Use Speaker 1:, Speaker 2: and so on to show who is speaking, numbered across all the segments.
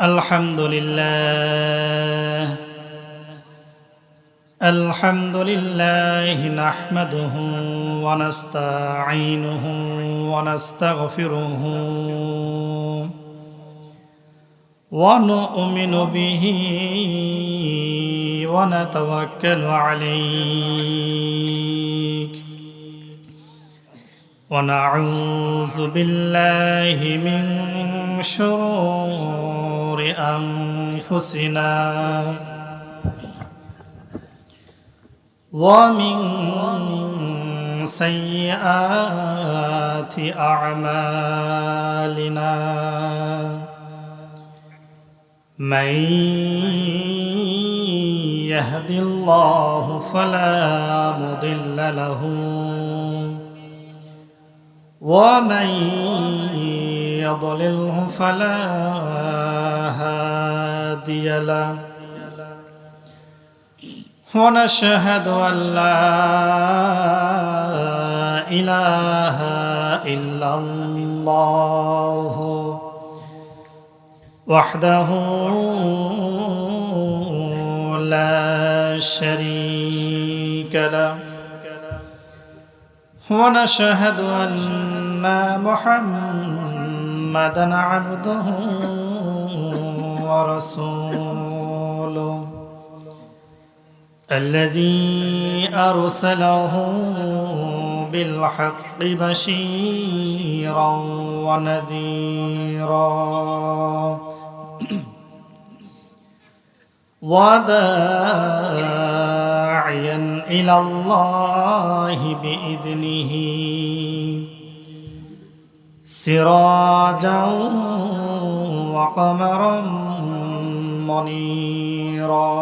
Speaker 1: الحمد لله الحمد لله نحمده ونستعينه ونستغفره ونؤمن به ونتوكل عليه ونعوذ بالله من شرور أنفسنا ومن سيئات أعمالنا من يهد الله فلا مضل له ومن يضلله فلا هادي له ونشهد أن لا إله إلا الله وحده لا شريك له ونشهد أن محمدًا عبده ورسوله الذي أرسله بالحق بشيرا ونذيرا وداعيا إلى الله بإذنه سراجا وقمرا منيرا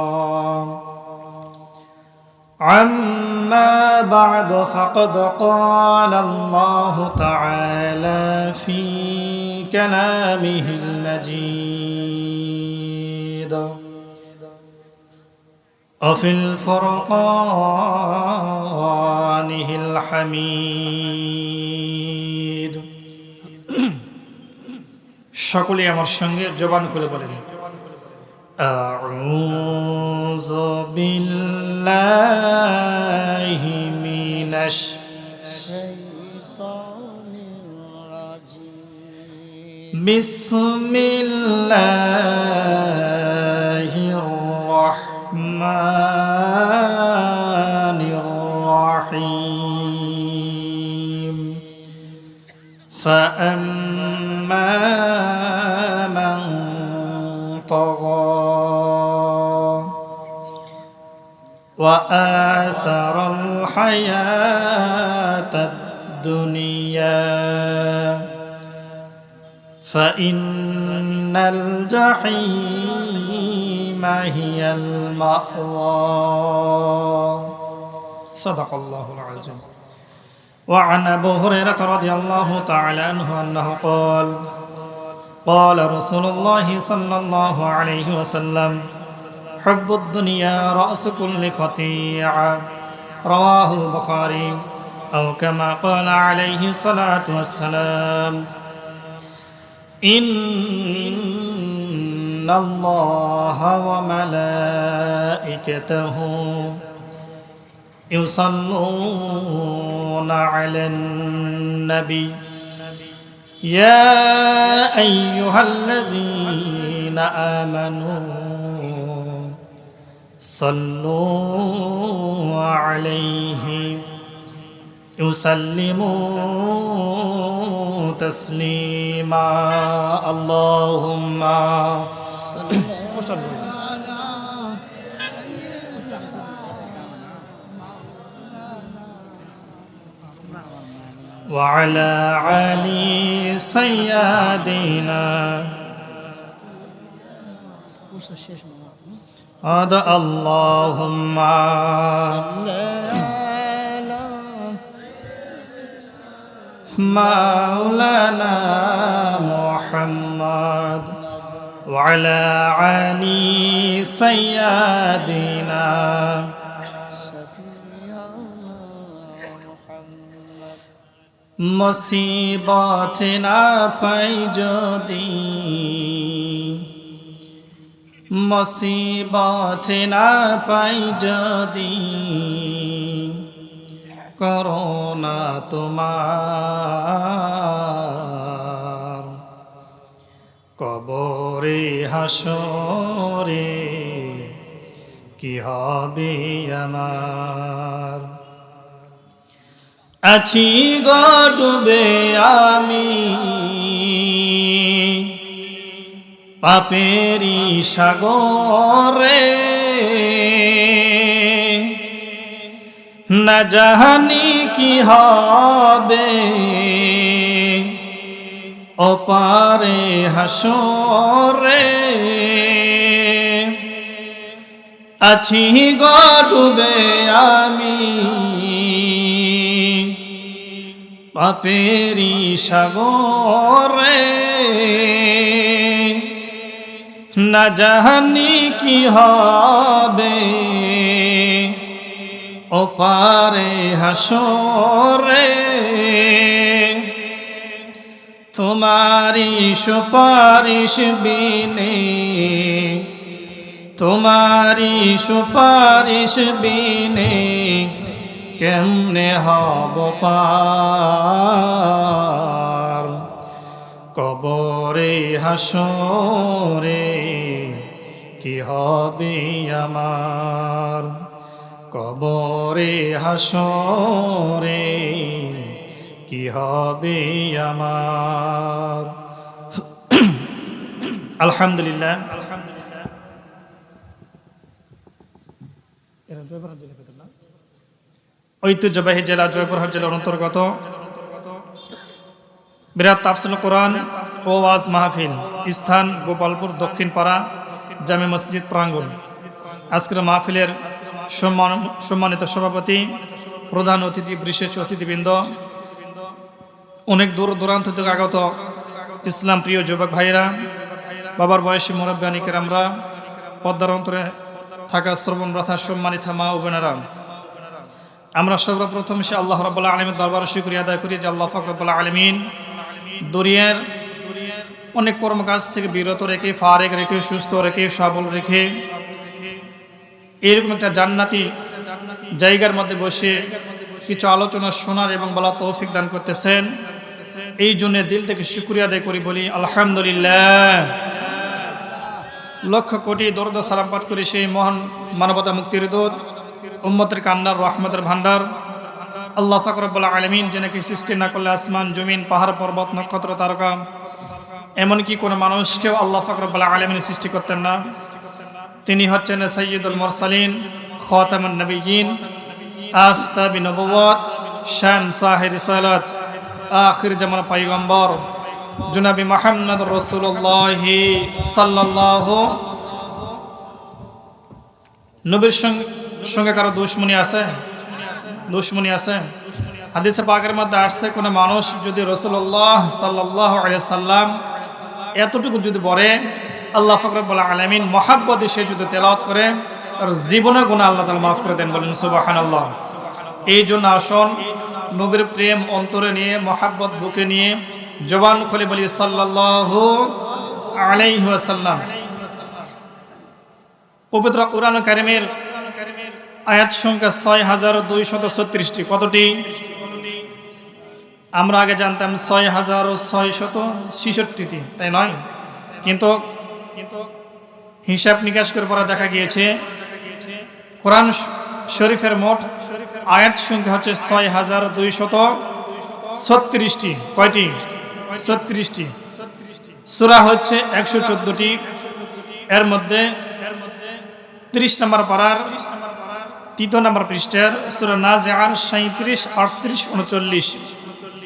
Speaker 1: عما بعد فقد قال الله تعالى في كلامه المجيد وفي الفرقانه الحميد সকলে আমার সঙ্গে জবান খুলে বলেন أعوذ بالله من الشيطان الرجيم بسم الله الرحمن الرحيم فأما من طغى وآثر الحياة الدنيا فإن الجحيم هي المأوى صدق الله العظيم وعن أبي هريرة رضي الله تعالى عنه أنه قال قال رسول الله صلى الله عليه وسلم حب الدنيا رأس كل خطيئة رواه البخاري أو كما قال عليه الصلاة والسلام إن الله وملائكته يصلون على النبي يا أيها الذين آمنوا صلوا عليه يسلموا تسليما اللهم صل وسلم وعلى علي سيدنا هذا اللهم مولانا محمد وعلى علي سيدنا মুসিবত না পাই যদি মুসিবত না পাই যদি করোনা তোমার কবরে হাসরে কি হবে আমার। আছি গো ডুবে আমি পাপেরি সাগরে, না জানি কি হবে ওপারে হাসরে। আছি গো ডুবে আমি পাপেরি সাগরে, না জানি কি হবে ওপারে হাসরে। তোমারি সুপারিশ বিনে, তোমারি সুপারিশ বিনে কেমনে হব পার। কবরে হাসরে কি হবে আমার। কবরে হাসরে কি হবে আমার। আলহামদুলিল্লাহ। ঐতিহ্যবাহী জেলা জয়পুরহাট জেলার অন্তর্গত বিরাট তাফসিরুল কোরআন ও ওয়াজ মাহফিল, স্থান গোপালপুর দক্ষিণ পাড়া জামে মসজিদ প্রাঙ্গণ। আজকের মাহফিলের সম্মানিত সভাপতি, প্রধান অতিথি, বিশেষ অতিথিবৃন্দ, অনেক দূর দূরান্ত থেকে আগত ইসলাম প্রিয় যুবক ভাইয়েরা, বাবার বয়সী মুরব্বিয়ানিকের আমরা, পদ্মার অন্তরে থাকা শ্রবণ ব্রথা সম্মানিত মা ও বোনেরা, আমরা সর্বপ্রথম সে আল্লাহ রাব্বুল আলামিনের দরবারে শুকরিয়া আদায় করি যে আল্লাহ পাক রব্বুল আলামিন দুনিয়ার অনেক কর্মকাজ থেকে বিরত রেখে, ফারেক রেখে, সুস্থ রেখে, সবল রেখে এরকম একটা জান্নাতি জায়গার মধ্যে বসে কিছু আলোচনা শোনার এবং বলার তৌফিক দান করতেছেন। এই জন্য দিল থেকে শুকরিয়া আদায় করি, বলি আলহামদুলিল্লাহ। লক্ষ কোটি দরুদ ও সালাম পাঠ করি সেই মহান মানবতা মুক্তির দূত, উম্মতের কান্নার, রহমতের ভান্ডার আল্লাহ পাক রব্বুল আলামিন, যে নাকি সৃষ্টি না করলে আসমান, জমিন, পাহাড়, পর্বত, নক্ষত্র, তারকা, এমনকি কোনো মানুষকেও আল্লাহ পাক রব্বুল আলামিন সৃষ্টি করতেন না। তিনি হচ্ছেন সাইয়্যিদুল মুরসালিন, খাতামুন নবিয়্যিন, আফতাবি নবুওয়াত, শান সাহির রিসালাত, আখির জামান পয়গম্বর জনাবি মুহাম্মদ রাসূলুল্লাহ সাল্লাল্লাহু। নবীর সঙ্গে কারো দুশমনি আছে? দুশমনি আছে? হাদিসে পাকের মধ্যে আসছে, কোনো মানুষ যদি রাসূলুল্লাহ সাল্লাল্লাহু আলাইহি সাল্লাম এতটুকু যদি বলে, আল্লাহ পাক রব্বুল আলামিন মহব্বতে সে যদি তেলাওয়াত করে, তার জীবনের গুনাহ আল্লাহ তাআলা মাফ করে দেন। বলেন সুবহানাল্লাহ। এই জন্য আসুন নবীর প্রেম অন্তরে নিয়ে, মহব্বত বুকে নিয়ে জবান খুলে বলি সাল্লাল্লাহু আলাইহি ওয়াসাল্লাম। পবিত্র কুরআন কারীমের আয়াত সংখ্যা ৬,২৩৬টি। কতটি? আমরা আগে জানতাম ৬,৬৬৬টি, তাই নয়? কিন্তু হিসাব নিকাশ করে পরে দেখা গিয়েছে কোরআন শরীফের মোট আয়াত সংখ্যা হচ্ছে ৬,২৩৬টি। কয়টি? ৩৬টি। সূরা হচ্ছে ১১৪টি। এর মধ্যে ৩০ নম্বর পারার ৩ নম্বর পৃষ্ঠার সূরা নাজিআর ৩৭, ৩৮, ৩৯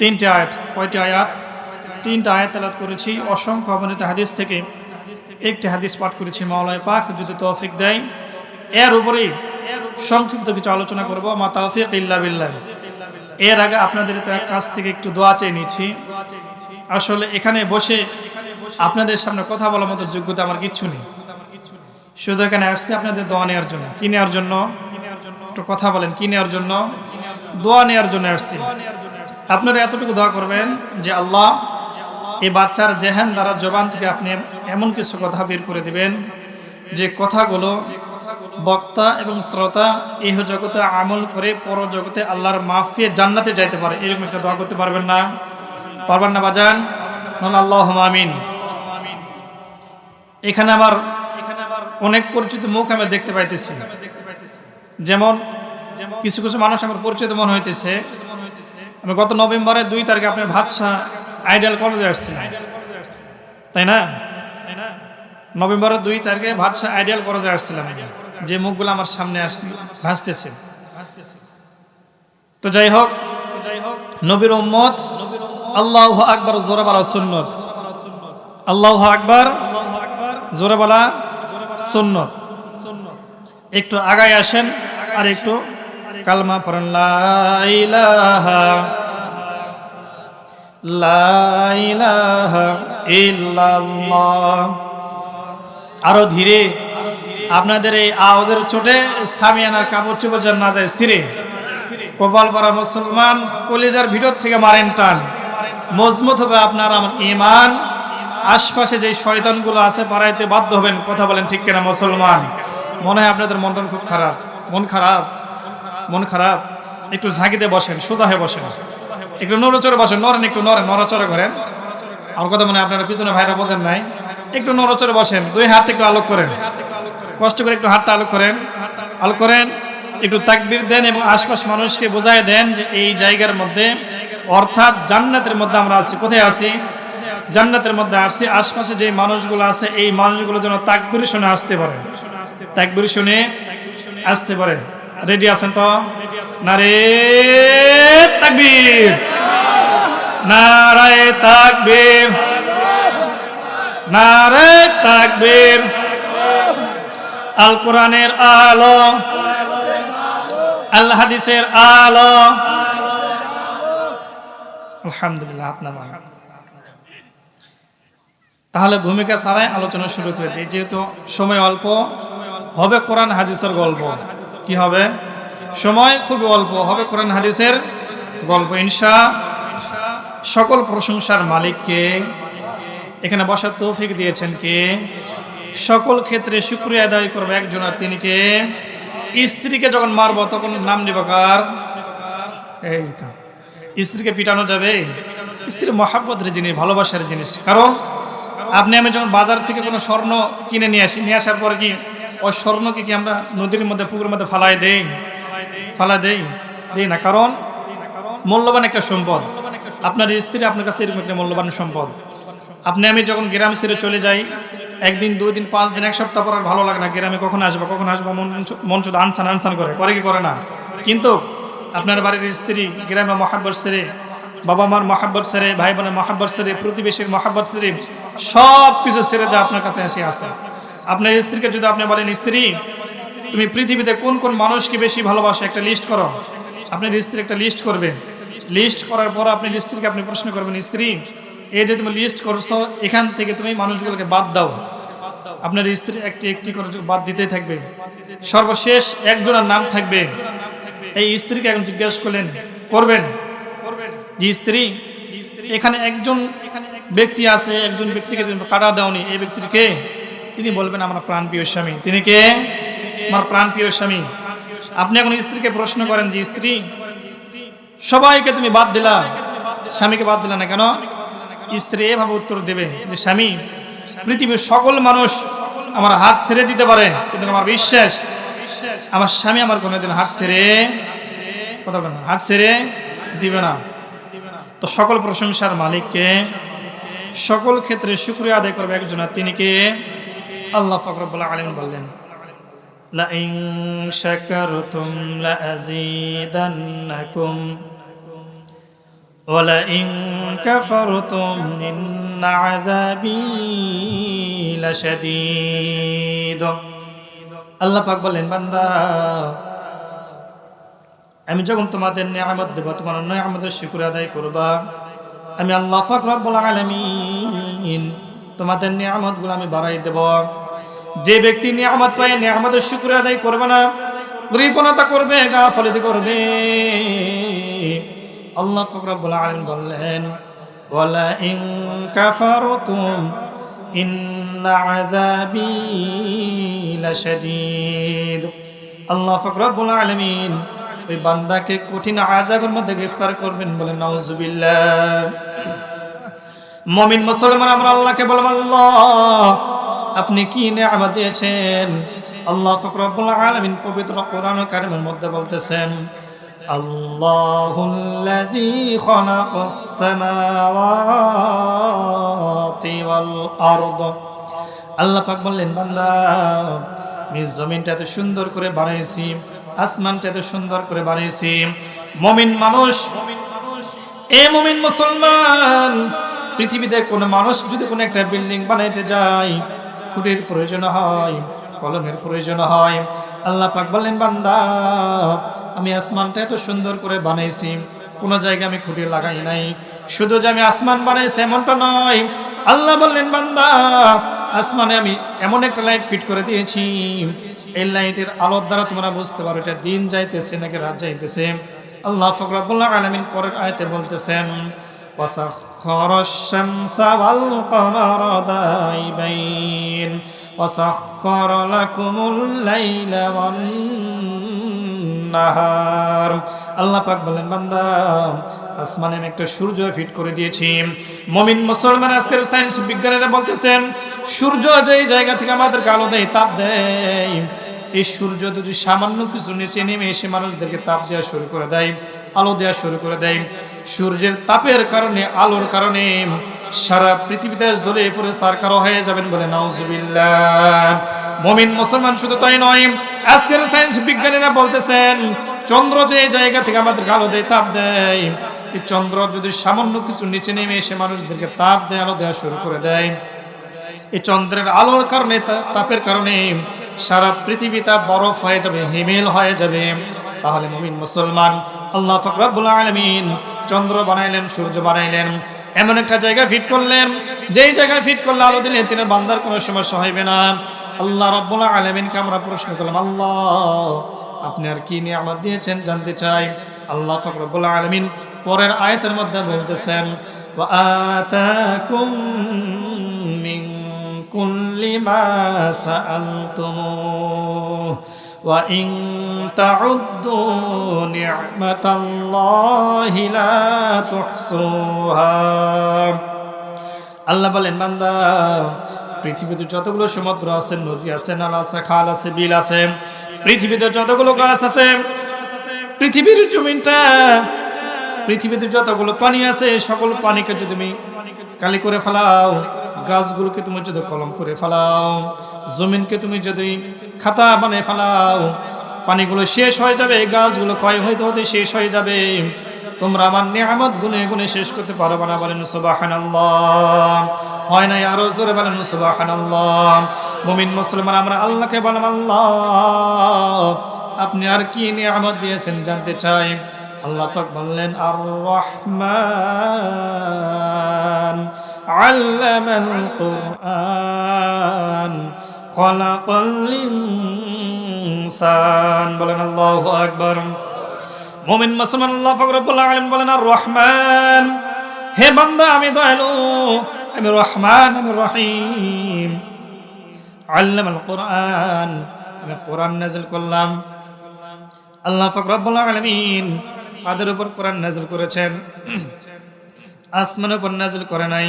Speaker 1: তিনটি আয়াত। কয়টি আয়াত? তিনটা আয়াত তেলাওয়াত করেছি। অসংখ্য অগণিত হাদিস থেকে একটি হাদিস পাঠ করেছি। মাওলানা পাক যদি তৌফিক দেয় এর উপরেই সংক্ষিপ্ত কিছু আলোচনা করব। মা তাওফিক ইল্লা বিল্লাহ। এর আগে আপনাদের কাছ থেকে একটু দোয়া চেয়ে নিচ্ছি। আসলে এখানে বসে আপনাদের সামনে কথা বলার মতো যোগ্যতা আমার কিচ্ছু নেই, শুধু এখানে আসছি আপনাদের দোয়া নেওয়ার জন্য। কি নেওয়ার জন্য? একটু কথা বলেন। কি নেওয়ার জন্য? দোয়া নেওয়ার জন্য আসছি। আপনারা এতটুকু দোয়া করবেন যে আল্লাহ এই বাচ্চার জেহেন দ্বারা জবান থেকে আপনি এমন কিছু কথা বের করে দিবেন যে কথাগুলো বক্তা এবং শ্রোতা ইহ জগতে আমল করে পর জগতে আল্লাহর মাফিয়ে জান্নাতে যাইতে পারে, এরকম একটা দোয়া করতে পারবেন না? পারবেন না বাজান? আল্লাহুম্মা আমিন। এখানে আমার অনেক পরিচিত মুখ আমি দেখতে পাইতেছি, যেমন কিছু কিছু মানুষ আমার পরিচিত মনে হইতেছে। আমি গত নভেম্বরের 2 তারিখে আপনার ভাতশাহ আইডিয়াল কলেজে আসছিলাম, তাই না? নভেম্বরের 2 তারিখে ভাতশাহ আইডিয়াল কলেজে আসছিলাম, যে মুখগুলো আমার সামনে ভাসতেছে। তো যাই হোক, নবীর উম্মত, আল্লাহু আকবার জোরে বলা সুন্নত, আল্লাহু আকবার জোরে বলা সুন্নত। একটু আগায় আসেন আর একটু কালমা পড়েন, লা ইলাহা ইল্লাল্লাহ। আরো ধীরে, আপনাদের এই আওয়াজের চোটে সামিয়ানার কাপড় চোপড় যেন না যায় ছিঁড়ে। কপাল পরা মুসলমান কলিজার ভিতর থেকে মারেন টান, মজবুত হবে আপনার আমার ঈমান। আশপাশে যে শয়তানগুলো আছে পাড়াইতে বাধ্য হবেন। কথা বলেন ঠিক কিনা মুসলমান? মনে হয় আপনাদের মনটা খুব খারাপ, মন খারাপ। একটু ঝাঁকিতে বসেন, সোজা হয়ে বসেন, একটু নড়চড়ে বসেন, নরেন, একটু নড়াচড়ে করেন। আমার কথা মনে হয় আপনারা পিছনে ভাইরা বোঝেন নাই, একটু নড়চড়ে বসেন, 2 হাতটা একটু আলোক করেন, কষ্ট করে একটু হাতটা আলোক করেন, একটু তাকবীর দেন এবং আশপাশ মানুষকে বোঝায় দেন যে এই জায়গার মধ্যে, অর্থাৎ জান্নাতের মধ্যে আমরা আছি। কোথায় আছি? জান্নাতের মধ্যে আসছি। আশপাশে যে মানুষগুলো আছে এই মানুষগুলো যেন তাকবীর শুনে আসতে পারে, তাকবীর শুনে আসতে পারে। রেডি আছেন তো? নারে তাকবীর, নারায়ে তাকবীর, নারে তাকবীর। আল কোরআনের আলো, আল হাদিসের আলো। আলহামদুলিল্লাহ। তাহলে ভূমিকা ছাড়াই আলোচনা শুরু করে দিই, যেহেতু সময় অল্প। হবে কোরআন হাদিসের গল্প। কি হবে? সময় খুব অল্প, হবে কোরআন হাদিসের গল্প ইনশাআল্লাহ। সকল প্রশংসার মালিককে, এখানে বসার তৌফিক দিয়েছেন কে? সকল ক্ষেত্রে শুকরিয়া আদায় করবে একজন, আর তিনি কে? স্ত্রীকে যখন মারবো তখন নাম নিব কার? এই তো, স্ত্রীকে পিটানো যাবে? স্ত্রী মহাব্বতের জিনিস, ভালোবাসার জিনিস। কারণ আপনি আমি যখন বাজার থেকে কোনো স্বর্ণ কিনে নিয়ে আসার পরে কি ওই স্বর্ণকে কি আমরা নদীর মধ্যে, পুকুরের মধ্যে ফালাই দেই না? কারণ মূল্যবান একটা সম্পদ। আপনার স্ত্রী আপনার কাছে এরকম একটা মূল্যবান সম্পদ। আপনি আমি যখন গ্রাম ছেড়ে চলে যাই, 1 দিন 2 দিন 5 দিন 1 সপ্তাহ পর আর ভালো লাগে না, গ্রামে কখন আসবো মন শুধু আনসান করে কি করে না? কিন্তু আপনার বাড়ির স্ত্রী গ্রামে মহাব্বত ছেড়ে, বাবা মার মহাব্বত ছেড়ে, ভাই বোনের মহাব্বত ছেড়ে, প্রতিবেশীর মহাব্বত ছেড়ে, সব কিছু ছেড়ে দিয়ে আপনার কাছে আসে। আপনার স্ত্রীকে যদি আপনি বলেন, স্ত্রী তুমি পৃথিবীতে কোন কোন মানুষকে বেশি ভালোবাসো, একটা লিস্ট করো। আপনার স্ত্রী একটা লিস্ট করবে। লিস্ট করার পর আপনার স্ত্রীকে আপনি প্রশ্ন করবেন, স্ত্রী এই যে তুমি লিস্ট করছো, এখান থেকে তুমি মানুষগুলোকে বাদ দাও। আপনার স্ত্রী একটি করে বাদ দিতেই থাকবে। সর্বশেষ একজনের নাম থাকবে। এই স্ত্রীকে এখন জিজ্ঞাসা করবেন যে স্ত্রী এখানে একজন ব্যক্তি আছে, একজন ব্যক্তিকে তুমি কাটা দাওনি, এই ব্যক্তিকে? তিনি বলবেন আমার প্রাণপ্রিয় স্বামী। তিনি কে? আমার প্রাণপ্রিয় স্বামী। আপনি এখন স্ত্রীকে প্রশ্ন করেন যে স্ত্রী সবাইকে তুমি বাদ দিলা, স্বামীকে বাদ দিলা না কেন? স্ত্রী এভাবে উত্তর দেবে যে স্বামী পৃথিবীর সকল মানুষ আমার হাত ছেড়ে দিতে পারে, কিন্তু আমার বিশ্বাস আমার স্বামী আমার কোনোদিন হাত ছেড়ে দিবে না। তো সকল প্রশংসার মালিককে, সকল ক্ষেত্রে শুকরিয়া আদায় করবে একজন, তিনি কে? আল্লাহ পাক রব্বুল আলামিন বললেন, লা ইন শাকারতুম লা আযীদান্নাকুম ওয়া লা ইন কাফারতুম ইন্না আযাবী লাশাদীদ। আল্লাহ পাক বলেন, বান্দা আমি যখন তোমাদের নিয়ামত দেব, তোমার নিয়ামতের শুকর আদায় করবা। আমি আল্লাহ পাক রব্বুল আলামিন তোমাদের নিয়ামতগুলো আমি বাড়াই দেব। যে ব্যক্তি নিয়ামত পায় নিয়ামতের শুকর আদায় করবে না, কৃপণতা করবে, গাফিলতি করবে, আল্লাহ পাক রব্বুল আলামিন বললেন, ওয়ালা ইন কাফারতুম ইন্না আযাবি লাশাদীদ। আল্লাহ পাক রব্বুল আলামিন ওই বান্দাকে কঠিন আযাবের মধ্যে গ্রেফতার করবেন, বলেন নাউজুবিল্লাহ। মুমিন মুসলমান আমরা আল্লাহকে বলব, আল্লাহ আপনি কি নিয়ামত দিয়েছেন। আল্লাহ পাক রব্বুল আলামিন পবিত্র কোরআনুল কারীমের মধ্যে বলতেছেন, আল্লাহুল্লাযী খালাকাস সামাওয়াতি ওয়াল আরদ। আল্লাহ পাক বললেন, বান্দা আমি জমিনটা এত সুন্দর করে বানাইছি, আসমানটা এত সুন্দর করে বানিয়েছি। মুমিন মানুষ, এ মুমিন মুসলমান, পৃথিবীতে কোনো মানুষ যদি কোনো একটা বিল্ডিং বানাইতে যায়, খুঁটির প্রয়োজন হয়, কলমের প্রয়োজন হয়। আল্লাহ পাক বললেন, বান্দা আমি আসমানটা এত সুন্দর করে বানাইছি, কোনো জায়গায় আমি খুঁটি লাগাই নাই। শুধু যে আমি আসমান বানাইছি এমনটা নয়, আল্লাহ বললেন, বান্দা আসমানে আমি এমন একটা লাইট ফিট করে দিয়েছি, এই লাইটের আলোর দ্বারা তোমরা বুঝতে পারো এটা দিন যাইতেছে নাকি রাত যাইতেছে। আল্লাহ পাক রব্বুল আলামিন পরের আয়াতে বলতেছেন, ওয়াসাখখারাশ শামসা ওয়াল কমারা দাইবাইন ওয়াসাখখারা লাকুমুল লাইলা ওয়ান নাহার। আল্লাহ পাক বলেন, বান্দা আসমানে আমি একটা সূর্য ফিট করে দিয়েছি। মুমিন মুসলমান আজকের সায়েন্স বিজ্ঞানীরা বলতেছেন, সূর্য যেই জায়গা থেকে আমাদেরকে আলো দেয়, তাপ দেয়, এই সূর্য যদি সামান্য কিছু নিচে নেমে এসে মানুষদেরকে তাপ দেওয়া শুরু করে দেয়, আলো দেওয়া শুরু করে দেয়, সূর্যের তাপের কারণে, আলোর কারণে সারা পৃথিবীতে জ্বলে পড়ে সারকার হয়ে যাবেন, বলে নাউজুবিল্লাহ। মুমিন মুসলমান শুধু তাই নয়, আজকের সায়েন্স বিজ্ঞানীরা বলতেছেন, চন্দ্র যে জায়গা থেকে আমাদেরকে আলো দেয়, তাপ দেয়, এই চন্দ্র যদি সামান্য কিছু নিচে নেমে এসে মানুষদেরকে তাপ দেয়, আলো দেওয়া শুরু করে দেয়, এই চন্দ্রের আলোর কারণে, তাপের কারণে সারা পৃথিবীটা বরফ হয়ে যাবে, হিমেল হয়ে যাবে। তাহলে মুমিন মুসলমান, আল্লাহ পাক রব্বুল আলামিন চন্দ্র বানাইলেন, সূর্য বানাইলেন, এমন একটা জায়গা ফিট করলেন, যেই জায়গায় ফিট করলে আলো দিলে তিনি বান্দার কোনো সমস্যা হইবে না। আল্লাহ রব্বুল আলামিনকে আমরা প্রশ্ন করলাম, আল্লাহ আপনি আর কি নিয়ামত দিয়েছেন জানতে চাই। আল্লাহ পাক রব্বুল আলামিন পরের আয়াতের মধ্যে বলতেছেন, ওয়া আতাকুম মিন কুল্লি মা সাআলতুমুহু ওয়া ইন তাউদ্দু নি'মাতাল্লাহি লা তুহসুহা। আল্লাহ বলেন, বান্দা পৃথিবীতে যতগুলো সমুদ্র আছে, নদী আছে, নালা আছে, খাল আছে, বিল আছে, পৃথিবীতে যতগুলো গাছ আছে, পৃথিবীর জমিনটা, পৃথিবীতে যতগুলো পানি আছে, সকল পানিকে যদি তুমি কালি করে ফেলাও, গাছগুলোকে তুমি যদি কলম করে ফেলাও, জমিনকে তুমি যদি খাতা বানিয়ে ফেলাও, পানিগুলো শেষ হয়ে যাবে, গাছগুলো ক্ষয় হইতে হতে শেষ হয়ে যাবে, তোমরা আমার নিয়ামত গুনে গুনে শেষ করতে পারবে না। বলেন সুবহানাল্লাহ। হয় নাই? আরো জোরে বলেন সুবহানাল্লাহ। মুমিন মুসলমান আমরা আল্লাহকে বললাম, আল্লাহ আপনি আর কি নিয়ামত দিয়েছেন জানতে চাই। আল্লাহ পাক বললেন, আর রহমান আল্লামাল কুরআন খালাকাল ইনসান। বলেন আল্লাহু আকবার। মুমিন মুসলমান আল্লাহ পাক রব্বুল আলামিন বলেন, আর রহমান, হে বান্দা আমি দয়ালু, আমি রহমান, আমি রহিম। আল্লামাল কুরআন, আমি কোরআন নাযিল করলাম। আল্লাহ পাক রব্বুল আলামিন তাদের উপর কোরআন নাযিল করেছেন, আসমানের উপর নাযিল করে নাই,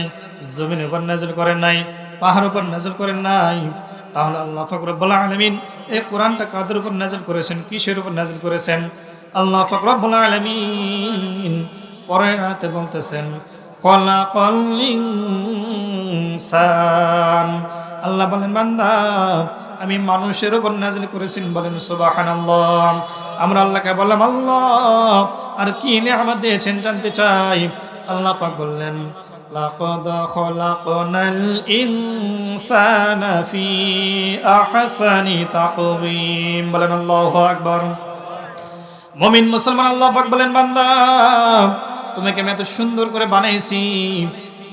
Speaker 1: জমিনের উপর নাযিল করেন নাই, পাহাড়ের উপর নাযিল করেন নাই। তাহলে আল্লাহ পাক রব্বুল আলামিন এই কোরআনটা কাদের উপর নাযিল করেছেন, কিসের উপর নাযিল করেছেন? আল্লাহ পাক রব্বুল আলামিন পরের আয়াতে বলতেছেন, খালাকাল ইনসান। আল্লাহ বলেন, বান্দা আমি মানুষের উপর নাযিল করেছি। বলেন সুবহানাল্লাহ। আমরা আল্লাহকে বললাম, আল্লাহ আর কি নিয়ামত দিয়েছেন জানতে চাই। আল্লাহ পাক বললেন, লাকাদ খালাকনাল ইনসানা ফি আহসানি তাকওয়িম। বলেন আল্লাহু আকবার। মুমিন মুসলমান আল্লাহ পাক বলেন, বান্দা তোমাকে আমি এত সুন্দর করে বানাইছি,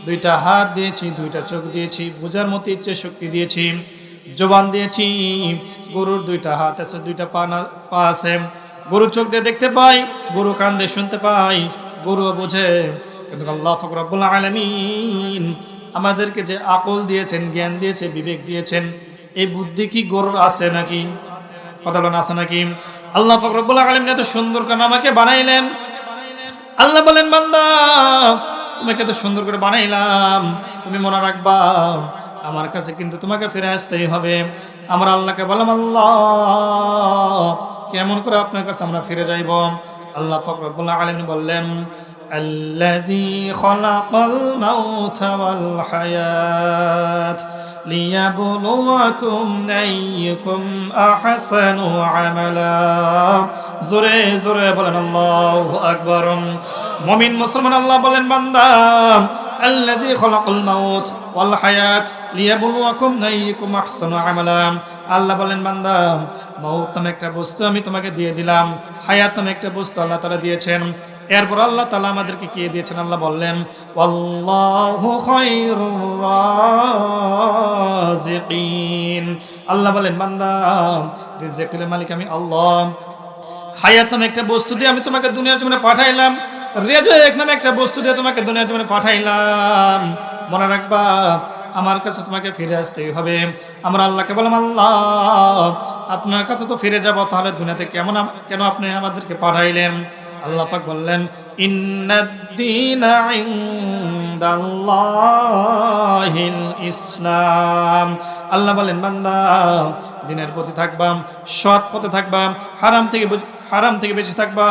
Speaker 1: দুইটা হাত দিয়েছি, দুইটা চোখ দিয়েছি, বোঝার মতো ইচ্ছে শক্তি দিয়েছি, জবান দিয়েছি, গরুর দুইটা হাত আছে, দুইটা পা আছে, গরু চোখ দিয়ে দেখতে পাই, গরু কান দিয়ে শুনতে পাই, গরু বোঝে। কিন্তু আল্লাহ পাক রব্বুল আলামিন আমাদেরকে যে আকল দিয়েছেন, জ্ঞান দিয়েছে, বিবেক দিয়েছেন, এই বুদ্ধি কি গরুর আছে নাকি? কথা বলেন আছে নাকি? আল্লাহ পাক রব্বুল আলামিন এত সুন্দর করে আমাকে বানাইলেন। আল্লাহ বলেন বান্দা তোমাকে এত সুন্দর করে বানাইলাম, তুমি মনে রাখবা আমার কাছে কিন্তু তোমাকে ফিরে আসতেই হবে। আমরা আল্লাহকে বললাম আল্লাহ কেমন করে আপনার কাছে আমরা ফিরে যাইব? আল্লাহ পাক রব্বুল আলামিন বললেন الذي خلق الموت والحياة ليبلوكم أيكم أحسن عملا জোরে জোরে বলেন আল্লাহু আকবার। মুমিন মুসলমান আল্লাহ বলেন বান্দা الذي خلق الموت والحياة ليبلوكم أيكم أحسن عملا। আল্লাহ বলেন বান্দা মওত নামে একটা বস্তু আমি তোমাকে দিয়ে দিলাম, হায়াত নামে একটা বস্তু আল্লাহ তাআলা দিয়েছেন। এরপর আল্লাহ তাআলা আমাদেরকে কি দিয়েছেন? আল্লাহ বললেন ওয়াল্লাহু খায়রুর রাযিকিন। আল্লাহ বলেন বান্দা রিজিকের মালিক আমি আল্লাহ। হায়াত নামে একটা বস্তু দিয়ে আমি তোমাকে দুনিয়ার জমিনে পাঠাইলাম, রিজিক নামে একটা বস্তু দিয়ে তোমাকে দুনিয়ার জমিনে পাঠাইলাম। মনে রাখবা আমার কাছে তোমাকে ফিরে আসতেই হবে। আমরা আল্লাহকে বললাম আল্লাহ আপনার কাছে তো ফিরে যাব, তাহলে দুনিয়াতে কেন আপনি আমাদেরকে পাঠাইলেন? আল্লাহ পাক বললেন ইন্নাদ-দীনা ইনদাল্লাহিল ইসলাম। আল্লাহ বলেন বান্দা দ্বীনের প্রতি থাকবা, সৎ পথে থাকবা, হারাম থেকে বেঁচে থাকবা,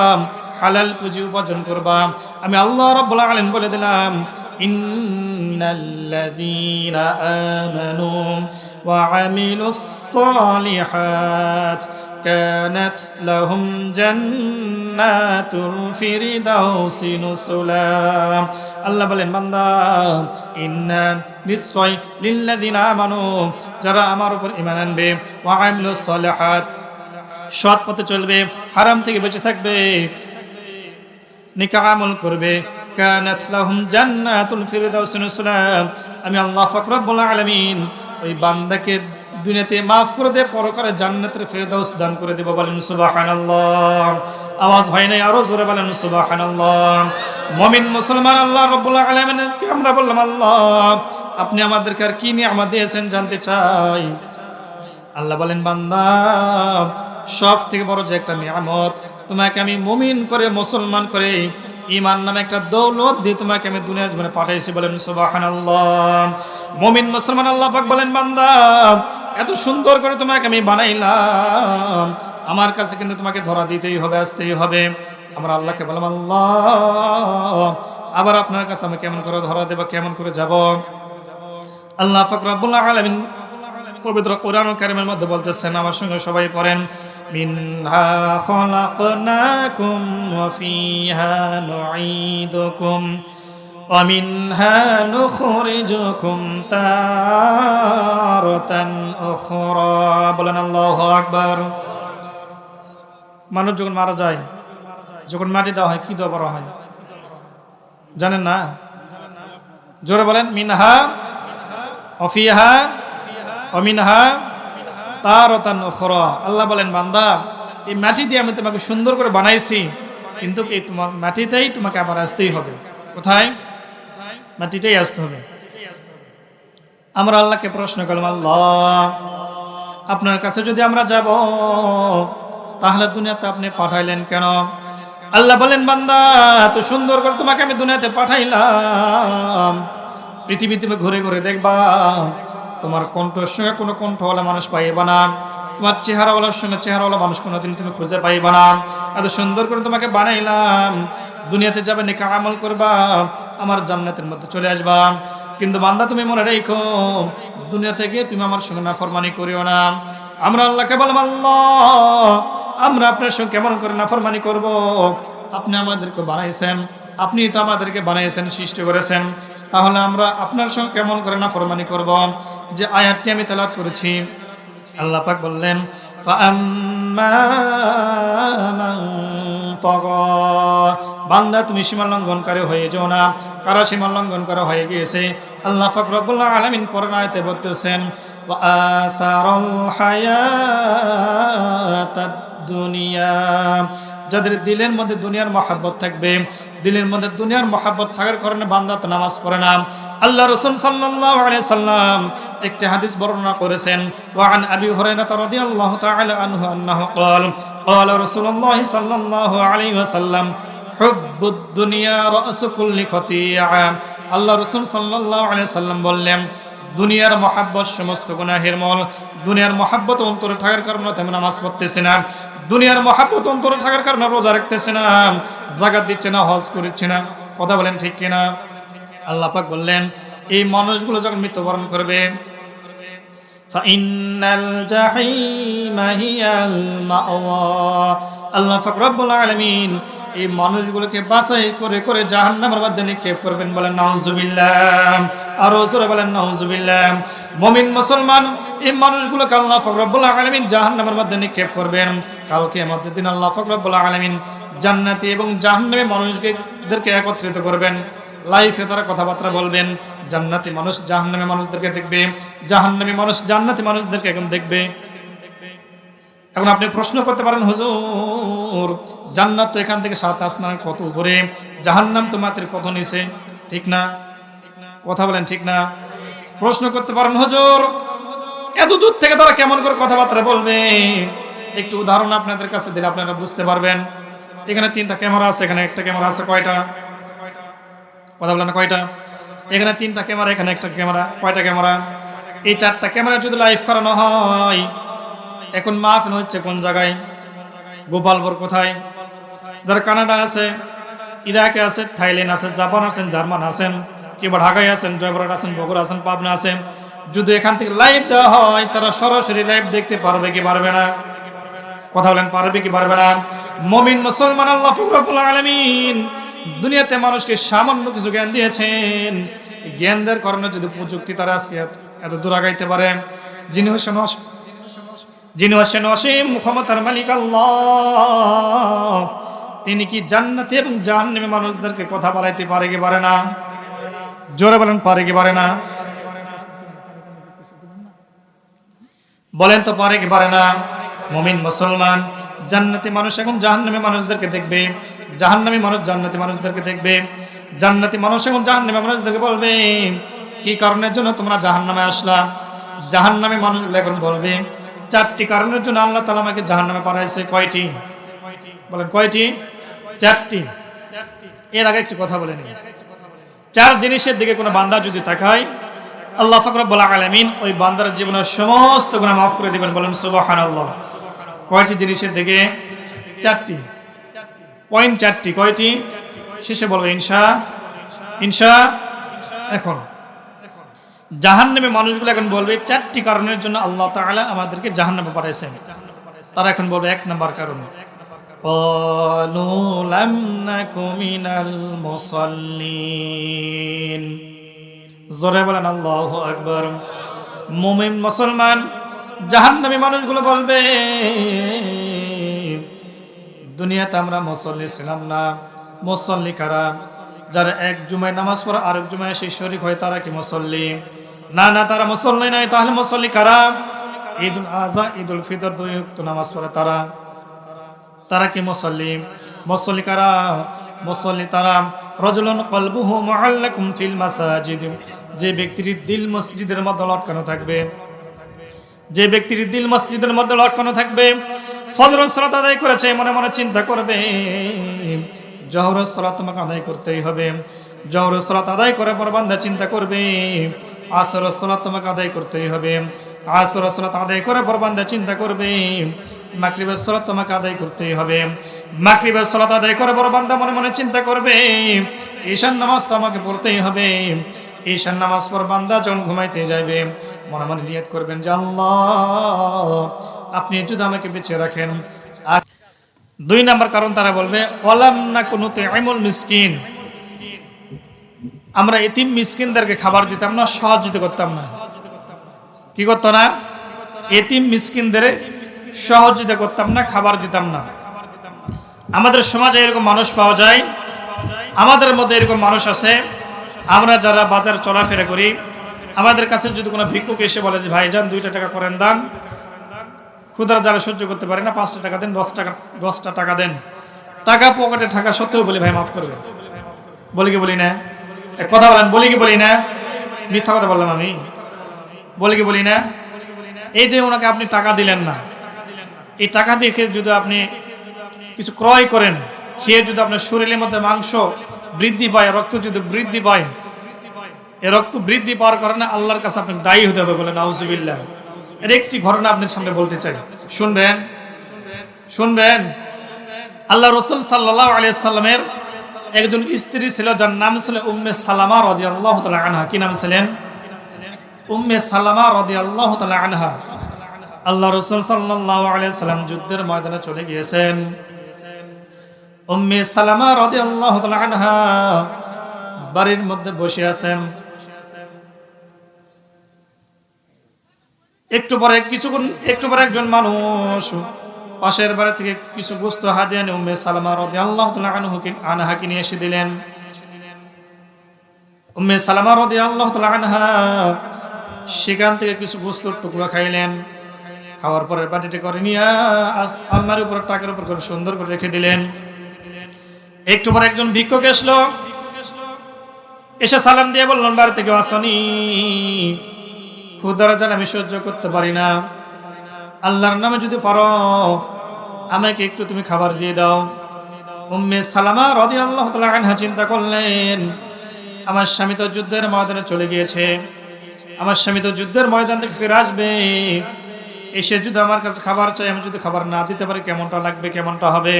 Speaker 1: হালাল পুঁজি উপার্জন করবা। আমি আল্লাহ রাব্বুল আলামিন বলে দিলাম ইন্নাল্লাযীনা আমানু ওয়া আমিলুস সালিহাত কানাত লাহুম জান্নাতুল ফিরদাউসি নুসুলা। আল্লাহ বলেন বান্দা ইন্না নিশ্চয় লিল্লাযীনা আমানু যারা আমার উপর ঈমান আনবে, ওয়া আমিলুস সালিহাত সৎ পথে চলবে, হারাম থেকে বেঁচে থাকবে, নেক আমল করবে, কানাত লাহুম জান্নাতুল ফিরদাউসি নুসুলা। আমি আল্লাহ পাক রব্বুল আলামিন ওই বান্দাকে দুনিয়াতে মাফ করে দে, পরকালে জান্নাতের ফেরদাউস দান করে দেব। বলেন সুবহানাল্লাহ। আওয়াজ হয় নাই, আরো জোরে বলেন সুবহানাল্লাহ। মুমিন মুসলমান আল্লাহ রাব্বুল আলামিনকে আমরা বললাম আল্লাহ আপনি আমাদেরকে আর কি নিয়ামত দিয়েছেন জানতে চাই। আল্লাহ বলেন বান্দা সব থেকে বড় যে একটা নিয়ামত তোমাকে আমি মুমিন করে মুসলমান করে ঈমান নামে একটা দৌলত দিয়ে তোমাকে আমি দুনিয়ার জীবনে পাঠাইছি। বলেন সুবহানাল্লাহ। মুমিন মুসলমান আল্লাহ পাক বলেন বান্দা এত সুন্দর করে তোমাকে আমি বানাইলাম, আমার কাছে কিন্তু তোমাকে ধরা দিতেই হবে, আসতেই হবে। আমরা আল্লাহকে বললাম আল্লাহ আবার আপনার কাছে আমি কেমন করে ধরা দেব, কেমন করে যাব? আল্লাহ পাক রব্বুল আলামিন পবিত্র কোরআনুল কারীমের মধ্যে বলতেছেন, আমার সঙ্গে সবাই পড়েন মিনহা খলাকনাকুম ওয়া ফিহা নুঈদুকুম ওয়া মিনহা নুখরিজুকুম তারাতান উখরা। বলেন আল্লাহু আকবার। মানুষ যখন মারা যায়, যখন মাটি দেওয়া হয়, কি দেওয়া বড় হয় জানেন না? জোরে বলেন মিনহা ওয়া ফিহা ওয়া মিনহা তারাতান উখরা। আল্লাহ বলেন বান্দা এই মাটি দিয়ে আমি তোমাকে সুন্দর করে বানাইছি, কিন্তু এই তোমার মাটিতেই তোমাকে আবার আসতেই হবে। কোথায়? মাটিতেই আসতে হবে। আমরা আল্লাহকে প্রশ্ন করলাম আল্লাহ আপনার কাছে যদি আমরা যাব তাহলে দুনিয়াতে আপনি পাঠাইলেন কেন? আল্লাহ বলেন বান্দা এত সুন্দর করে তোমাকে আমি দুনিয়াতে পাঠাইলাম, পৃথিবীতে ঘুরে ঘুরে দেখবা তোমার কণ্ঠের সঙ্গে কোনো কণ্ঠওয়ালা মানুষ পাইবা না, তোমার চেহারাওয়ালার সঙ্গে চেহারাওয়ালা মানুষ কোনোদিন তুমি খুঁজে পাইবা না। এত সুন্দর করে তোমাকে বানাইলাম, দুনিয়াতে যাবে নেক আমল করবা, আমার জান্নাতের মধ্যে চলে আসবা। কিন্তু বান্দা তুমি মনে রেখো দুনিয়া থেকে তুমি আমার সঙ্গে নাফরমানি করিও না। আমরা আল্লাহকে বললাম আল্লাহ আমরা আপনার সঙ্গে কেমন করে নাফরমানি করব? আপনি আমাদেরকে বানাইছেন, আপনি তো আমাদেরকে বানাইছেন, সৃষ্টি করেছেন, তাহলে আমরা আপনার সঙ্গে কেমন করে নাফরমানি করব? যে আয়াতটি আমি তেলাওয়াত করেছি আল্লাহ পাক বললেন ফাআম্মা মান তাগা, বান্দা তুমি সীমা লঙ্ঘনকারী হয়ে যাও না। কারা সীমা লঙ্ঘন করা হয়ে গিয়েছে? আল্লাহ পাক রব্বুল আলামিন পরের আয়াতে বলতেছেন ওয়া আসারাল হায়াতাদ দুনিয়া, যাদের দিলের মধ্যে দুনিয়ার মহব্বত থাকবে, দিলের মধ্যে দুনিয়ার মহব্বত থাকার কারণে বান্দা তো নামাজ পড়ে না, আল্লাহ রাসূল সাল্লাল্লাহু আলাইহি সাল্লাম একটি হাদিস বর্ণনা করেছেন ওয়া আন আবি হুরায়রা রাদিয়াল্লাহু তাআলা আনহু আন্নাহু ক্বালা ক্বালা রাসূলুল্লাহ সাল্লাল্লাহু আলাইহি ওয়াসাল্লাম হুব্বুদ দুনিয়া রাসু কুল্লি খতিয়া। আল্লাহ রাসূল সাল্লাল্লাহু আলাইহি সাল্লাম বললেন, দুনিয়ার মহাব্বত সমস্ত গুনাহের মূল। দুনিয়ার মহাব্বত অন্তরে থাকার কারণে তেমন নামাজ পড়তেছে না, দুনিয়ার মহাব্বত অন্তরে থাকার কারণে রোজা রাখতেছে না, যাকাত দিচ্ছে না, হজ করছে না। কথা বলেন ঠিক কিনা? আল্লাহ পাক বললেন, এই মানুষগুলো যখন মৃত্যুবরণ করবে, ফাইনাল জাহিমা হিয়াল মাওয়া, আল্লাহ পাক রব্বুল আলামিন এই মানুষগুলোকে বাছাই করে করে জাহান্নামের মধ্যে নিক্ষেপ করবেন। বলেন নাউজুবিল্লাহ, আর জোরে বলেন নাউজুবিল্লাহ। মুমিন মুসলমান এই মানুষগুলোকে আল্লাহ পাক রব্বুল আলামিন জাহান্নামের মধ্যে নিক্ষেপ করবেন। কাল কিয়ামতের দিন আল্লাহ পাক রব্বুল আলামিন জান্নাতি এবং জাহান্নামী মানুষদেরকে একত্রিত করবেন। লাইফে তারা কথাবার্তা বলবেন। জান্নাতি মানুষ জাহান্নামী মানুষদেরকে দেখবে, জাহান্নামী মানুষ জান্নাতি মানুষদেরকে এখন দেখবে। এখন আপনি প্রশ্ন করতে পারেন, হুজুর জান্নাত তো এখান থেকে 7 আসমানের কত উপরে, জাহান্নাম তো মাত্র কত নিচে, ঠিক না? কথা বলেন ঠিক না? প্রশ্ন করতে পারেন, হুজুর এত দূর থেকে তারা কেমন করে কথাবার্তা বলবে? একটু উদাহরণ আপনাদের কাছে দিলে আপনারা বুঝতে পারবেন। এখানে 3টা ক্যামেরা আছে, এখানে একটা ক্যামেরা আছে, কয়টা? কথা বলেন কয়টা? এখানে 3টা ক্যামেরা, এখানে একটা ক্যামেরা, কয়টা ক্যামেরা? এই 4টা ক্যামেরা যদি লাইভ করানো হয়, এখন মাহফিল হচ্ছে কোন জায়গায়? গোপালপুর কোথায়? যারা কানাডা আছে, ইরাকে আছে, থাইল্যান্ড আছে, জাপান আছেন, জার্মান আছেন, কিংবা ঢাকায় আছেন, জয়পুরহাট আছেন, বগুড়া আছেন, পাবনা আছেন, যদি এখান থেকে লাইভ দেওয়া হয়, তারা সরাসরি লাইভ দেখতে পারবে কি পারবে না? কথা বলেন পারবে কি পারবে না? মুমিন মুসলমান আল্লাহ রব্বুল আলামিন দুনিয়াতে মানুষকে সামান্য কিছু জ্ঞান দিয়েছেন। জ্ঞান দেওয়ার কারণে যদি প্রযুক্তি তারা আজকে এত দূর আগাইতে পারে, যিনি হচ্ছেন অসীম ক্ষমতার মালিক আল্লাহ, তিনি কি জান্নাতি এবং জাহান্নামী মানুষদেরকে কথা বলাইতে পারে কি পারে না? জোরে বলেন পারে কি পারে না? বলেন তো পারে কি পারে না? মুমিন মুসলমান জান্নাতি মানুষ এখন জাহান্নামী মানুষদেরকে দেখবে, জাহান্নামী মানুষ জান্নাতি মানুষদেরকে দেখবে, জান্নাতি মানুষ এখন জাহান্নামী মানুষদেরকে বলবে, কি কারণের জন্য তোমরা জাহান্নামে আসলা? জাহান্নামী মানুষগুলো এখন বলবে, 4টি কারণের জন্য আল্লাহ তাআলা আমাকে জাহান্নামে পাঠাইছে। কয়টি? বলেন কয়টি? 4টি। এর আগে একটু কথা বলে নিই। 4 জিনিসের দিকে কোনো বান্দা যদি তাকায়, আল্লাহ পাক রব্বুল আলামিন ওই বান্দার জীবনের সমস্ত গুনাহ মাফ করে দিবেন। বলেন সুবহানাল্লাহ। কয়টি জিনিসের দিকে? 4টি। পয়েন্ট 4টি। কয়টি? শেষে বলবো ইনশা। এখন জাহান্নামী মানুষগুলো এখন বলবে 4টি কারণের জন্য আল্লাহ তাআলা আমাদেরকে জাহান্নামে পাঠাইছেন। তারা এখন বলবে 1 নাম্বার কারণ, ক্বালু লাম নাকু মিনাল মুসাল্লিন। জোরে বলেন আল্লাহু আকবার। মুমিন মুসলমান জাহান্নামী মানুষগুলো বলবে, দুনিয়াতে আমরা মুসল্লি ছিলাম না। মুসল্লি কারা? যারা এক জুমায় নামাজ পড়ে আরেক জুমায় এসে শরীক হয়, তারা কি মুসল্লি? না না, তারা মুসল্লি নয়। তাহলে মুসল্লি কারা? ঈদুল আযহা, ঈদুল ফিতর 2 ওয়াক্ত নামাজ পড়ে তারা কি মুসল্লি? মুসল্লি কারা? মুসল্লি তারা রাজুলুন কলবুহু মুআল্লাকুম ফিল মাসাজিদ, যে ব্যক্তির দিল মসজিদের মধ্যে লটকানো থাকবে, যে ব্যক্তির দিল মসজিদের মধ্যে লটকানো থাকবে, ফজরের সালাত আদায় করেছে, মনে মনে চিন্তা করবে জোহরের সালাত তোমাকে আদায় করতেই হবে। জোহরের সালাত আদায় করে পর বান্দা চিন্তা করবে আসরের সালাত তোমাকে আদায় করতেই হবে। আসরের সালাত আদায় করে পর বান্দা চিন্তা করবে মাগরিবের সালাত তোমাকে আদায় করতেই হবে। মাগরিবের সালাত আদায় করে পর বান্দা মনে মনে চিন্তা করবে ঈশার নামাজ তো আমাকে পড়তেই হবে। ঈশার নামাজ পর বান্দা যখন ঘুমাইতে যাবে মনে মনে নিয়ত করবেন যে আল্লাহ আপনি যদি আমাকে বেঁচে রাখেন। আর 2 নাম্বার কারণ তারা বলবে ওয়ালাম নাকুনু তুইমুল মিসকিন, আমরা এতিম মিসকিনদেরকে খাবার দিতাম না, সহযোগিতা করতাম না। কি করতো না? এতিম মিসকিনদের সহযোগিতা করতাম না, খাবার দিতাম না। আমাদের সমাজে এরকম মানুষ পাওয়া যায়, আমাদের মধ্যে এরকম মানুষ আছে। আমরা যারা বাজার চলাফেরা করি, আমাদের কাছে যদি কোনো ভিক্ষুক এসে বলে যে ভাইজান 2টা টাকা করেন দান, ক্ষুধার যারা সহ্য করতে পারে না 5টা টাকা দেন, 10টা টাকা দেন, টাকা পকেটে থাকা সত্ত্বেও বলি ভাই মাফ করবে। বলি কি বলি না? এক কথা বলেন, বলি কি বলি না? মিথ্যা কথা বললাম আমি? বলি কি বলি না? এই যে ওনাকে আপনি টাকা দিলেন না, এই টাকা দিয়ে যদি আপনি কিছু ক্রয় করেন, খেয়ে যদি আপনার শরীরের মধ্যে মাংস বৃদ্ধি পায়, রক্ত যদি বৃদ্ধি পায়, এই রক্ত বৃদ্ধি পাওয়ার কারণে আল্লাহর কাছে আপনাকে দায়ী হতে হবে বলে নাউজুবিল্লাহ। এর একটি ঘটনা আপনাদের সামনে বলতে চাই, শুনবেন শুনবেন। আল্লাহ রাসূল সাল্লাল্লাহু আলাইহি সাল্লামের একজন স্ত্রী ছিল, যার নাম ছিল উম্মে সালামা রাদিয়াল্লাহু তাআলা আনহা। কি নাম ছিলেন? উম্মে সালামা রাদিয়াল্লাহু তাআলা আনহা। আল্লাহ রাসূল সাল্লাল্লাহু আলাইহি সাল্লাম যুদ্ধের ময়দানে চলে গিয়েছেন। উম্মে সালামা রাদিয়াল্লাহু তাআলা আনহা বাড়ির মধ্যে বসে আছেন। একটু পরে একজন মানুষ পাশের বাড়ি থেকে কিছু বস্তু হাদিয়া নিয়ে উম্মে সালামা রাদিয়াল্লাহু তাআলা আনহাকে নিয়ে এসে দিলেন। উম্মে সালামা রাদিয়াল্লাহু তাআলা আনহা সেখান থেকে কিছু বস্তুর টুকরা খাইলেন। খাওয়ার পরে বাটিতে করে নিয়ে আলমারির উপর, টাকের উপর করে সুন্দর করে রেখে দিলেন। একটু পরে একজন ভিক্ষুক এসলো, এসে সালাম দিয়ে বললেন, বাড়ি থেকে আসনি? ক্ষুধার জ্বালা আমি সহ্য করতে পারি না, আল্লাহর নামে যদি পারো আমাকে একটু তুমি খাবার দিয়ে দাও। উম্মে সালামা রাদিয়াল্লাহু তাআলা আনহা চিন্তা করলেন, আমার স্বামী তো যুদ্ধের ময়দানে চলে গিয়েছে, আমার স্বামী তো যুদ্ধের ময়দান থেকে ফিরে আসবে, এসে যদি আমার কাছে খাবার চাই, আমি যদি খাবার না দিতে পারি কেমনটা লাগবে, কেমনটা হবে।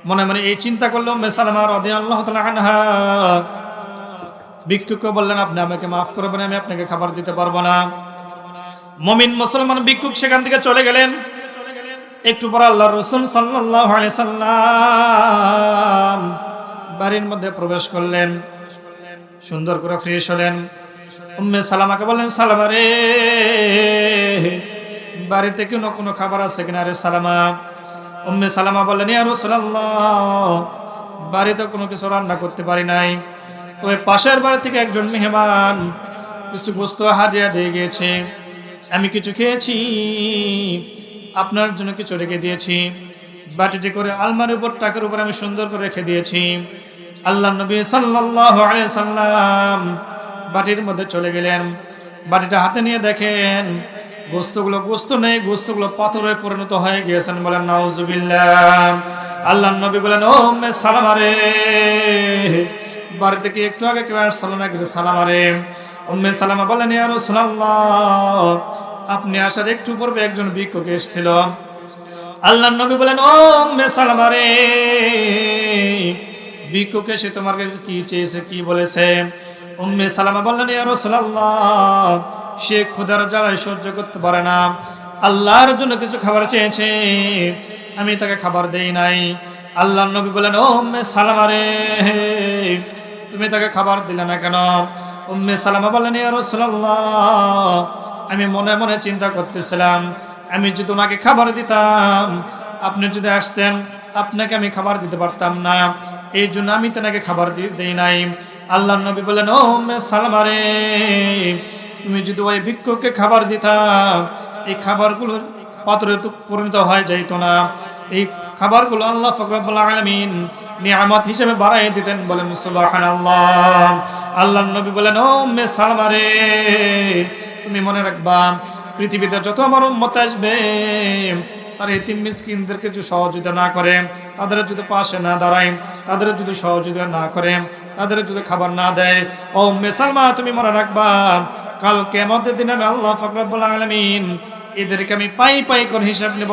Speaker 1: মনে মনে এই চিন্তা করলো উম্মে সালামা রাদিয়াল্লাহু তাআলা আনহা। ভিক্ষুককে বললেন, আপনি আমাকে মাফ করবেন, আমি আপনাকে খাবার দিতে পারবো না। মুমিন মুসলমান ভিক্ষুক সেখান থেকে চলে গেলেন। একটু পর আল্লাহর রাসূল সাল্লাল্লাহু আলাইহি সাল্লাম বাড়ির মধ্যে প্রবেশ করলেন, সুন্দর করে ফ্রেশ হলেন। উম্মে সালামাকে বললেন, সালামা রে, বাড়িতে কোনো খাবার আছে কিনা রে সালামা? উম্মে সালামা বললেন, ইয়া রাসূলুল্লাহ, বাড়িতে কোনো কিছু রান্না করতে পারি নাই, তবে পাশের বাড়ি থেকে একজন মেহমান কিছু বস্তু হাদিয়া দিয়ে গিয়েছে, আমি কিছু খেয়েছি, আপনার জন্য কিছু রেখে দিয়েছি। বাটিতে করে আলমারির উপর, টাকার উপর আমি সুন্দর করে রেখে দিয়েছি। আল্লাহর নবী সাল্লাল্লাহু আলাইহি সাল্লাম বাটির মধ্যে চলে গেলেন। বাটিটা হাতে নিয়ে দেখেন গোস্তগুলো গোস্ত নেই, গোস্তগুলো পাথরে পরিণত হয়ে গিয়েছেন। বলেন নাউজুবিল্লাহ। আল্লাহর নবী বলেন, ও উম্মে সালামা রে, বাড়ি থেকে একটু আগে কেউ আসছিল না, কিছু সালামা রে। উম্মে সালামা বলেন, ইয়া রাসূলুল্লাহ, আপনি আসার একটু পূর্বে একজন ভিক্ষুক এসেছিল। আল্লাহর নবী বলেন, ও উম্মে সালামা রে, ভিক্ষুক এসে তোমার কাছে কি চেয়েছে, কি বলেছে? উম্মে সালামা বললেন, ইয়া রাসূলুল্লাহ, সে ক্ষুধার জ্বালায় সহ্য করতে পারে না, আল্লাহর জন্য কিছু খাবার চেয়েছে, আমি তাকে খাবার দেই নাই। আল্লাহর নবী বলেন, ও উম্মে সালামা রে, তুমি তাকে খাবার দিলে না কেন? উম্মে সালামা বললেন, ইয়া রাসূলুল্লাহ, আমি মনে মনে চিন্তা করতেছিলাম, আমি যদি ওনাকে খাবার দিতাম, আপনি যদি আসতেন, আপনাকে আমি খাবার দিতে পারতাম না, এই জন্য আমি তাকে খাবার দেই নাই। আল্লাহর নবী বললেন, ও উম্মে সালামা রে, তুমি যদি ওই ভিক্ষুককে খাবার দিতাম, এই খাবারগুলো পাত্রে তো পরিণত হয়ে যাইতো না, এই খাবারগুলো আল্লাহ পাক রব্বুল আলামিন নিয়ামত হিসেবে বাড়াই দিতেন। বলেন সুবহানাল্লাহ। আল্লাহর নবী বলেন, ও উম্মে সালামা রে, তুমি মনে রাখবা, পৃথিবীতে যত আমার উম্মত আসবে, তার এতিম মিসকিনদেরকে যদি সহযোগিতা না করে, তাদের যদি পাশে না দাঁড়ায়, তাদের যদি সহযোগিতা না করে, তাদের যদি খাবার না দেয়, ও উম্মে সালামা, তুমি মনে রাখবা, কাল কিয়ামতের দিন আমি আল্লাহ পাক রব্বুল আলামিন এদেরকে আমি পাই পাই করে হিসাব নেব।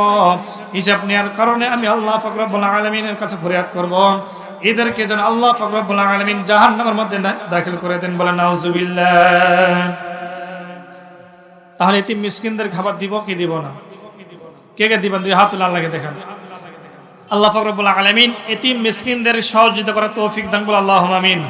Speaker 1: হিসাব নেওয়ার কারণে আমি আল্লাহ পাক রব্বুল আলামিনের কাছে ফরিয়াদ করব, এদেরকে যেন আল্লাহ পাক রব্বুল আলামিন জাহান্নামের মধ্যে দাখিল করে দেন। বলেন নাউজুবিল্লাহ। তাহলে এতিম মিসকিনদের খাবার দিব কি দিব না? কে কে দিবেন? দুই হাত তুলে আল্লাহকে দেখান। আল্লাহ পাক রব্বুল আলামিন এতিম মিসকিনদের সহযোগিতা করার তৌফিক দান করুন। আল্লাহুম্মা আমিন।